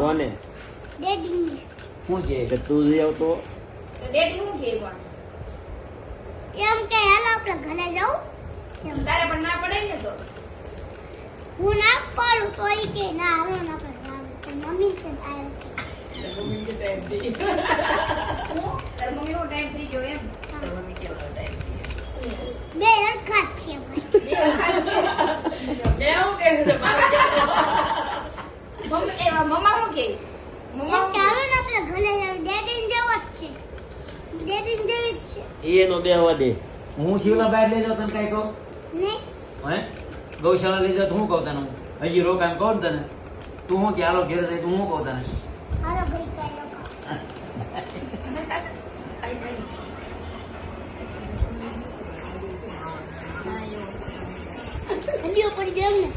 કોને ડેડી શું છે કે તું જઈ આવતો તો ડેડી હું કે પણ એમ કે હાલો આપણે ઘરે જાઉં એમ. તારે પણ ના પડે ને તો હું ના પાડું તો ઈ કે ના હવે ના પડે મમ્મી કે આયો હું તાર મમ્મી નો ટાઈમ થઈ ગયો એમ બે હરખા જ છે ભાઈ બે વખત છે મમ્મી એવા મમ્મા હું કે મમ્મા એમ કે હવે ના આપણે ઘરે જાવ ડેડી જેવો જ છે ડેડી જેવી જ છે એનો બેહવા દે હું શિવલા બહાર લઈ જાઉં તને કઈ કહું ને હે ગૌશાળા લઈ જાઉં તો હું કહું તને હજી રોકાણ કહું ને તને તું હું કે હાલો ઘેર જાય તું હું કહું તને હાલો ભાઈ કઈ લોકો હજી પડી ગયો ને